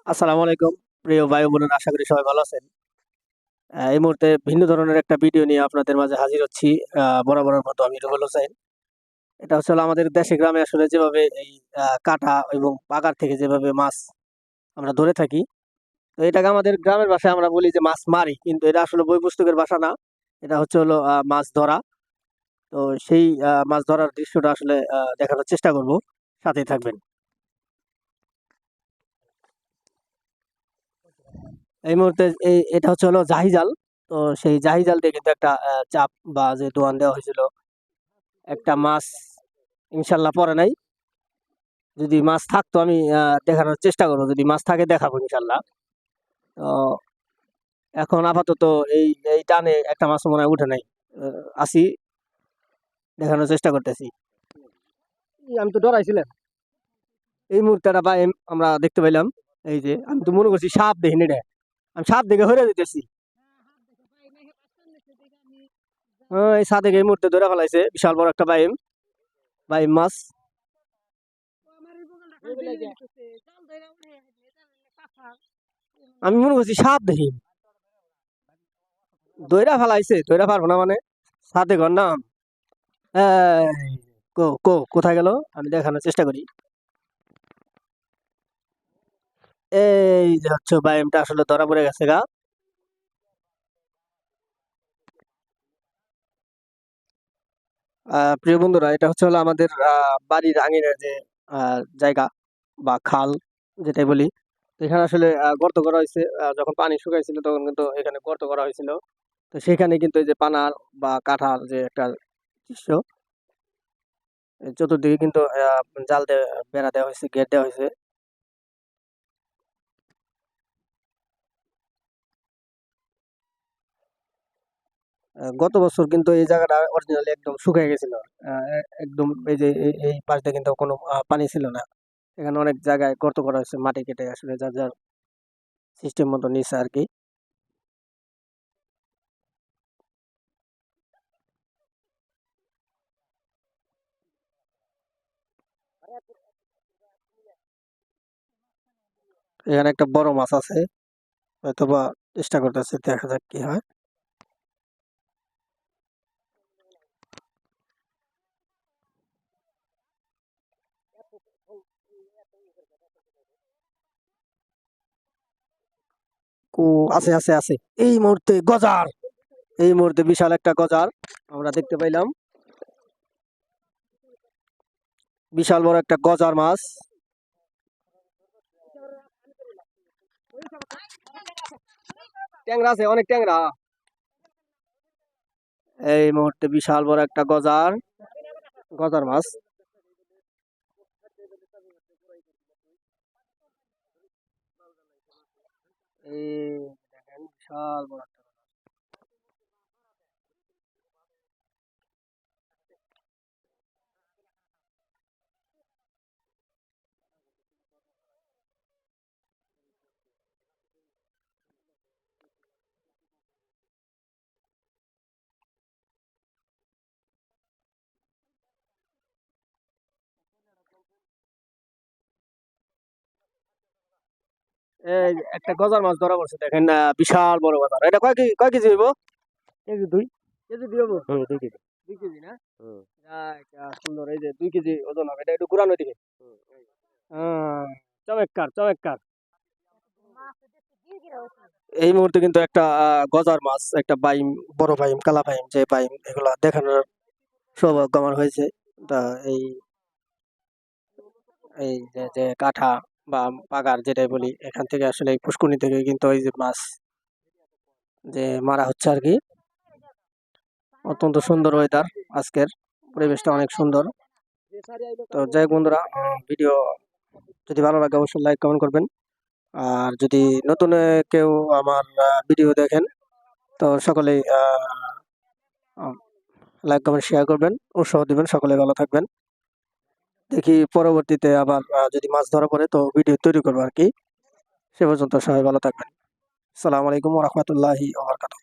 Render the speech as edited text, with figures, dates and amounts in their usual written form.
আসসালামু আলাইকুম প্রিয় ভাই ও বোনেরা, আশা করি সবাই ভালো আছেন। এই মুহূর্তে ভিন্ন ধরনের একটা ভিডিও নিয়ে আপনাদের মাঝে হাজির হচ্ছি। বরাবরের মতো আমি রুবেল হোসেন। এটা হচ্ছে হলো আমাদের দেশে গ্রামে আসলে যেভাবে এই কাটা এবং পাগার থেকে যেভাবে মাছ আমরা ধরে থাকি। তো এটাকে আমাদের গ্রামের ভাষায় আমরা বলি যে মাছ মারি, কিন্তু এটা আসলে বই পুস্তকের ভাষা না। এটা হচ্ছে হলো মাছ ধরা। তো সেই মাছ ধরার দৃশ্যটা আসলে দেখানোর চেষ্টা করব। সাথেই থাকবেন। এই মুহূর্তে এটা হচ্ছে হলো জাহি জাল। তো সেই জাহি জাল দিয়ে কিন্তু একটা চাপ বা যে দোয়ান দেওয়া হয়েছিল, একটা মাছ ইনশাল্লাহ পরে নাই। যদি মাছ থাকতো আমি দেখানোর চেষ্টা করবো, যদি মাছ থাকে দেখাবো ইনশাল্লাহ। তো এখন আপাতত এই এই টানে একটা মাছ মনে হয় উঠে নাই। আসি, দেখানোর চেষ্টা করতেছি। আমি তো ডরাইছিলাম। এই মুহূর্তে একটা আমরা দেখতে পাইলাম। এই যে আমি তো মনে করছি সাপ, দেখিনি রে। আমি সাপ দেখে হয়ে দিতেছি। এই সাদেক এই মুহূর্তে ধরে ফেলাইছে বিশাল বড় একটা বাইম, বাইম মাছ। আমি মনে করছি সাপ দেখি, দইরা ফেলাইছে, দইরা পারবো না মানে। সাথে ঘর নাম। এই, কোথায় গেল? আমি দেখানোর চেষ্টা করি। এই যে হচ্ছে বাইমটা আসলে ধরা পড়ে গেছে গা। প্রিয় বন্ধুরা, এটা হচ্ছে হলো আমাদের বাড়ির আঙিনার যে জায়গা বা খাল যেটাই বলি। তো এখানে আসলে গর্ত করা হয়েছে। যখন পানি শুকাইছিল তখন কিন্তু এখানে গর্ত করা হয়েছিল। তো সেখানে কিন্তু এই যে পানার বা কাঁঠার যে একটা দৃশ্য, চতুর্দিকে কিন্তু জাল দিয়ে বেড়া দেওয়া হয়েছে, গেট দেওয়া হয়েছে। গত বছর কিন্তু এই জায়গাটা অরিজিনালি একদম শুকিয়ে গেছিল। একদম এই যে এই পাশটা কিন্তু কোনো পানি ছিল না। এখানে অনেক জায়গায় গর্ত করা হয়েছে, মাটি কেটে আসলে যার যার সিস্টেম মতো নিচ্ছে আর কি। এখানে একটা বড় মাছ আছে, হয়তোবা চেষ্টা করতেছে, দেখা যাক কি হয়। কু আছে আছে আছে। এই মুহূর্তে গজার, এই মুহূর্তে বিশাল একটা গজার আমরা দেখতে পাইলাম। বিশাল বড় একটা গজার মাছ। ট্যাংরা আছে, অনেক ট্যাংরা। এই মুহূর্তে বিশাল বড় একটা গজার, গজার মাছ। এই দেখেন বিশাল বড় একটা। এই একটা গজার মাছ ধরা পড়ছে, দেখেন বিশাল বড় গজার। এটা কয় কেজি হইব? কেজি দুই। কেজি দুই হবো। 2 কেজি। 2 কেজি না? সুন্দর, এই যে 2 কেজি ওজন হবে। এটা একটু ঘুরানো দিকে। আহ, চমৎকার চমৎকার। এই মুহূর্তে কিন্তু একটা গজার মাছ, একটা বাইম, বড় বাইম, কালা বাইম, যে বাইম এগুলা দেখানোর সৌভাগ্য আমার হয়েছে। তা এই এই যে যে কাঠা বা পাগার যেটাই বলি, এখান থেকে আসলে এই পুষ্করণী থেকে কিন্তু এই যে মাছ যে মারা হচ্ছে আর কি। অত্যন্ত সুন্দর ওয়েদার আজকের, পরিবেশটা অনেক সুন্দর। তো যাই হোক বন্ধুরা, ভিডিও যদি ভালো লাগে অবশ্যই লাইক কমেন্ট করবেন। আর যদি নতুন কেউ আমার ভিডিও দেখেন, তো সকলেই লাইক কমেন্ট শেয়ার করবেন, উৎসাহ দিবেন। সকলে ভালো থাকবেন। দেখি পরবর্তীতে আবার যদি মাছ ধরা পড়ে তো ভিডিও তৈরি করবো আর কি। সে পর্যন্ত সবাই ভালো থাকবেন। আসসালামু আলাইকুম ওয়া রাহমাতুল্লাহি ওয়া বারাকাতুহু।